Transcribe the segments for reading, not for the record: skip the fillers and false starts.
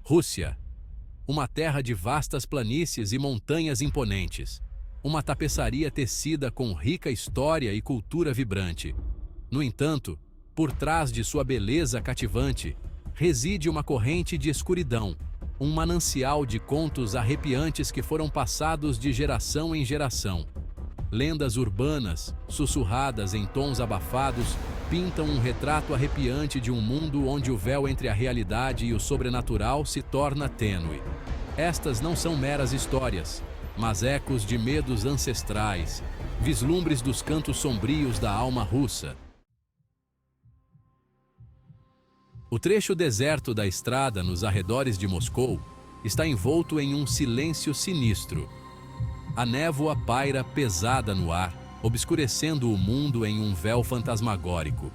Rússia. Uma terra de vastas planícies e montanhas imponentes. Uma tapeçaria tecida com rica história e cultura vibrante. No entanto, por trás de sua beleza cativante, reside uma corrente de escuridão, um manancial de contos arrepiantes que foram passados de geração em geração. Lendas urbanas, sussurradas em tons abafados, pintam um retrato arrepiante de um mundo onde o véu entre a realidade e o sobrenatural se torna tênue. Estas não são meras histórias, mas ecos de medos ancestrais, vislumbres dos cantos sombrios da alma russa. O trecho deserto da estrada nos arredores de Moscou está envolto em um silêncio sinistro. A névoa paira pesada no ar, obscurecendo o mundo em um véu fantasmagórico.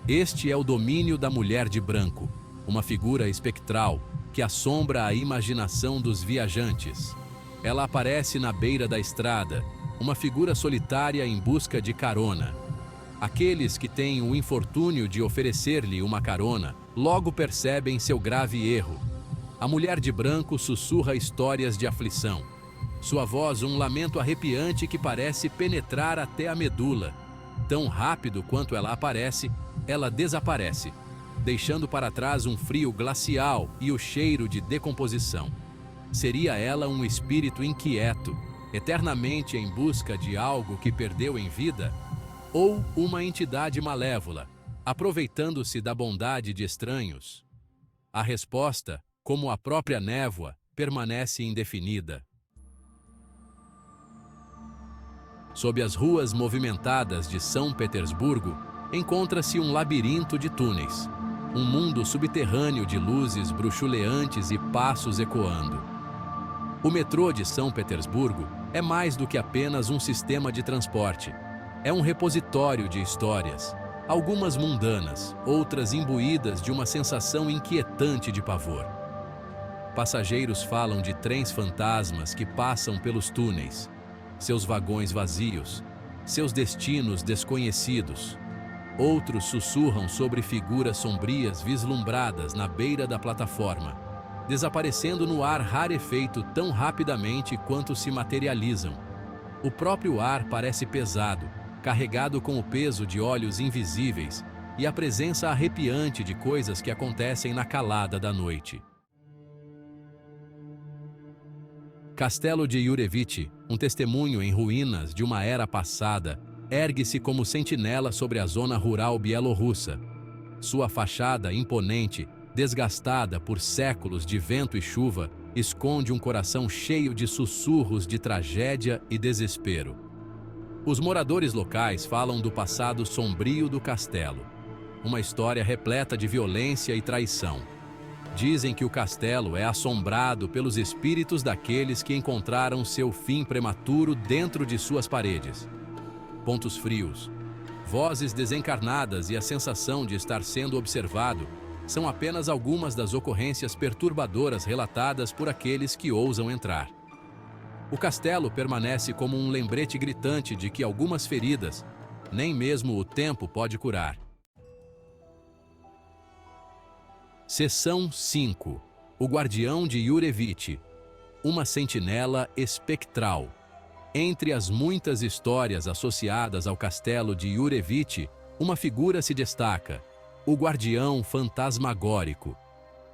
Este é o domínio da mulher de branco, uma figura espectral que assombra a imaginação dos viajantes. Ela aparece na beira da estrada, uma figura solitária em busca de carona. Aqueles que têm o infortúnio de oferecer-lhe uma carona, logo percebem seu grave erro. A mulher de branco sussurra histórias de aflição. Sua voz um lamento arrepiante que parece penetrar até a medula. Tão rápido quanto ela aparece, ela desaparece, deixando para trás um frio glacial e o cheiro de decomposição. Seria ela um espírito inquieto, eternamente em busca de algo que perdeu em vida? Ou uma entidade malévola, aproveitando-se da bondade de estranhos? A resposta, como a própria névoa, permanece indefinida. Sob as ruas movimentadas de São Petersburgo, encontra-se um labirinto de túneis, um mundo subterrâneo de luzes bruxuleantes e passos ecoando. O metrô de São Petersburgo é mais do que apenas um sistema de transporte. É um repositório de histórias, algumas mundanas, outras imbuídas de uma sensação inquietante de pavor. Passageiros falam de trens fantasmas que passam pelos túneis, seus vagões vazios, seus destinos desconhecidos. Outros sussurram sobre figuras sombrias vislumbradas na beira da plataforma, desaparecendo no ar rarefeito tão rapidamente quanto se materializam. O próprio ar parece pesado, carregado com o peso de olhos invisíveis e a presença arrepiante de coisas que acontecem na calada da noite. Castelo de Yurevich, um testemunho em ruínas de uma era passada, ergue-se como sentinela sobre a zona rural bielorrussa. Sua fachada imponente, desgastada por séculos de vento e chuva, esconde um coração cheio de sussurros de tragédia e desespero. Os moradores locais falam do passado sombrio do castelo, uma história repleta de violência e traição. Dizem que o castelo é assombrado pelos espíritos daqueles que encontraram seu fim prematuro dentro de suas paredes. Pontos frios, vozes desencarnadas e a sensação de estar sendo observado são apenas algumas das ocorrências perturbadoras relatadas por aqueles que ousam entrar. O castelo permanece como um lembrete gritante de que algumas feridas, nem mesmo o tempo pode curar. Seção 5. O Guardião de Yurevich. Uma sentinela espectral. Entre as muitas histórias associadas ao castelo de Yurevich, uma figura se destaca: o Guardião Fantasmagórico.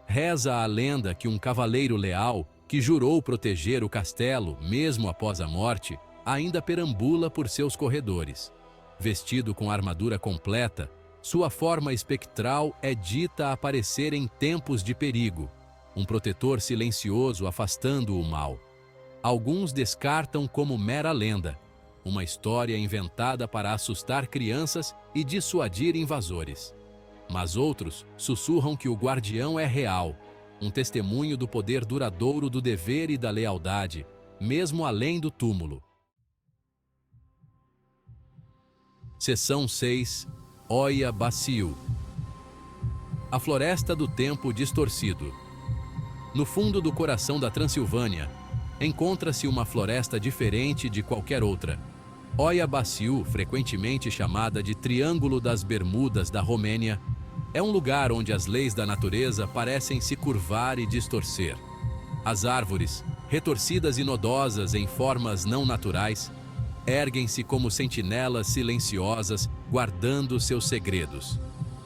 Reza a lenda que um cavaleiro leal, que jurou proteger o castelo mesmo após a morte, ainda perambula por seus corredores. Vestido com armadura completa, sua forma espectral é dita aparecer em tempos de perigo, um protetor silencioso afastando o mal. Alguns descartam como mera lenda, uma história inventada para assustar crianças e dissuadir invasores. Mas outros sussurram que o guardião é real, um testemunho do poder duradouro do dever e da lealdade, mesmo além do túmulo. Seção 6. Oia Baciu. A Floresta do Tempo Distorcido. No fundo do coração da Transilvânia, encontra-se uma floresta diferente de qualquer outra. Oia Baciu, frequentemente chamada de Triângulo das Bermudas da Romênia, É um lugar onde as leis da natureza parecem se curvar e distorcer. As árvores, retorcidas e nodosas em formas não naturais, erguem-se como sentinelas silenciosas, guardando seus segredos.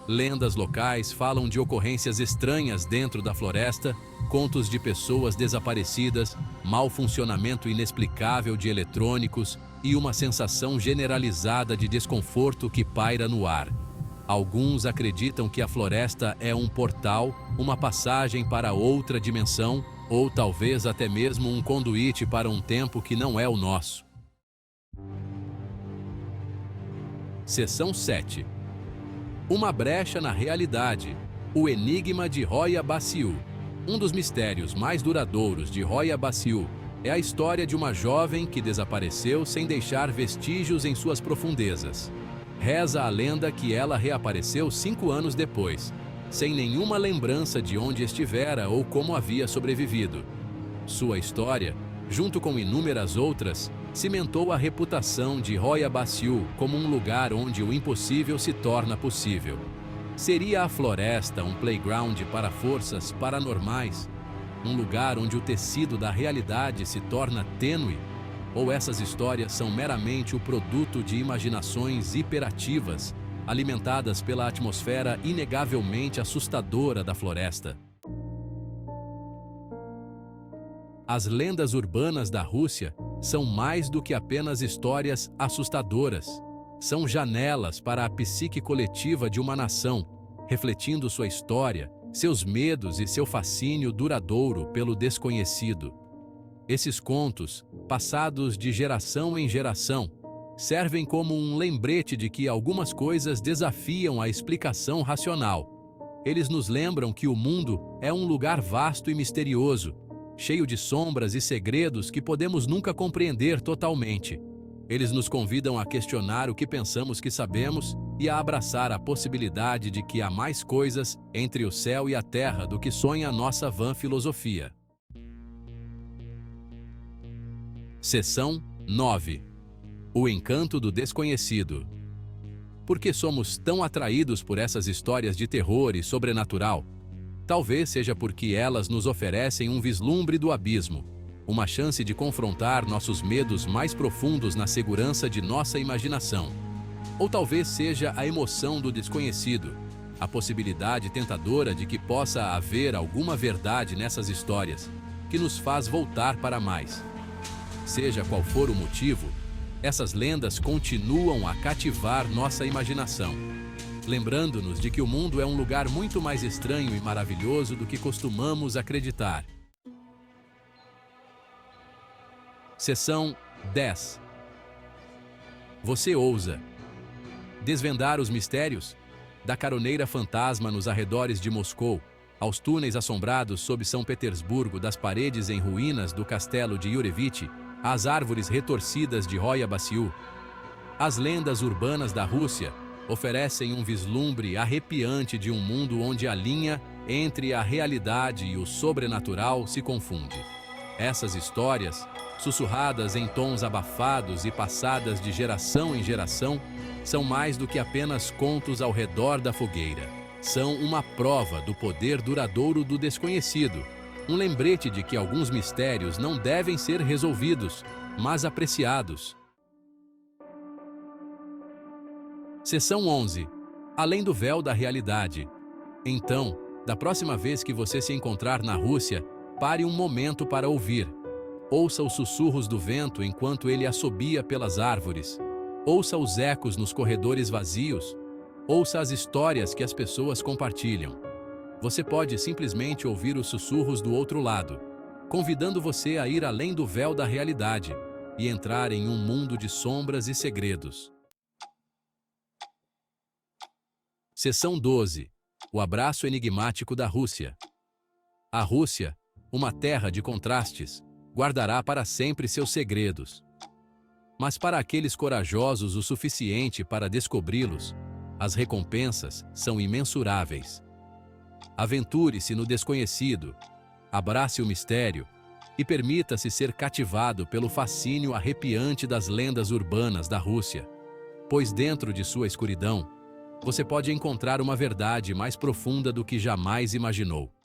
Lendas locais falam de ocorrências estranhas dentro da floresta, contos de pessoas desaparecidas, mau funcionamento inexplicável de eletrônicos e uma sensação generalizada de desconforto que paira no ar. Alguns acreditam que a floresta é um portal, uma passagem para outra dimensão, ou talvez até mesmo um conduíte para um tempo que não é o nosso. Seção 7. Uma brecha na realidade. O enigma de Roya Basiu. Um dos mistérios mais duradouros de Roya Basiu é a história de uma jovem que desapareceu sem deixar vestígios em suas profundezas. Reza a lenda que ela reapareceu 5 anos depois, sem nenhuma lembrança de onde estivera ou como havia sobrevivido. Sua história, junto com inúmeras outras, cimentou a reputação de Roya Basiu como um lugar onde o impossível se torna possível. Seria a floresta um playground para forças paranormais? Um lugar onde o tecido da realidade se torna tênue? Ou essas histórias são meramente o produto de imaginações hiperativas, alimentadas pela atmosfera inegavelmente assustadora da floresta? As lendas urbanas da Rússia são mais do que apenas histórias assustadoras. São janelas para a psique coletiva de uma nação, refletindo sua história, seus medos e seu fascínio duradouro pelo desconhecido. Esses contos, passados de geração em geração, servem como um lembrete de que algumas coisas desafiam a explicação racional. Eles nos lembram que o mundo é um lugar vasto e misterioso, cheio de sombras e segredos que podemos nunca compreender totalmente. Eles nos convidam a questionar o que pensamos que sabemos e a abraçar a possibilidade de que há mais coisas entre o céu e a terra do que sonha a nossa vã filosofia. Seção 9. O encanto do desconhecido. Por que somos tão atraídos por essas histórias de terror e sobrenatural? Talvez seja porque elas nos oferecem um vislumbre do abismo, uma chance de confrontar nossos medos mais profundos na segurança de nossa imaginação. Ou talvez seja a emoção do desconhecido, a possibilidade tentadora de que possa haver alguma verdade nessas histórias, que nos faz voltar para mais. Seja qual for o motivo, essas lendas continuam a cativar nossa imaginação, lembrando-nos de que o mundo é um lugar muito mais estranho e maravilhoso do que costumamos acreditar. Seção 10. Você ousa desvendar os mistérios? Da caroneira fantasma nos arredores de Moscou, aos túneis assombrados sob São Petersburgo, das paredes em ruínas do castelo de Yurevich, às árvores retorcidas de Roya Basiu, as lendas urbanas da Rússia oferecem um vislumbre arrepiante de um mundo onde a linha entre a realidade e o sobrenatural se confunde. Essas histórias, sussurradas em tons abafados e passadas de geração em geração, são mais do que apenas contos ao redor da fogueira. São uma prova do poder duradouro do desconhecido, um lembrete de que alguns mistérios não devem ser resolvidos, mas apreciados. Seção 11. Além do véu da realidade. Então, da próxima vez que você se encontrar na Rússia, pare um momento para ouvir. Ouça os sussurros do vento enquanto ele assobia pelas árvores. Ouça os ecos nos corredores vazios. Ouça as histórias que as pessoas compartilham. Você pode simplesmente ouvir os sussurros do outro lado, convidando você a ir além do véu da realidade e entrar em um mundo de sombras e segredos. Seção 12. O abraço enigmático da Rússia. A Rússia, uma terra de contrastes, guardará para sempre seus segredos. Mas para aqueles corajosos o suficiente para descobri-los, as recompensas são imensuráveis. Aventure-se no desconhecido, abrace o mistério e permita-se ser cativado pelo fascínio arrepiante das lendas urbanas da Rússia, pois dentro de sua escuridão, você pode encontrar uma verdade mais profunda do que jamais imaginou.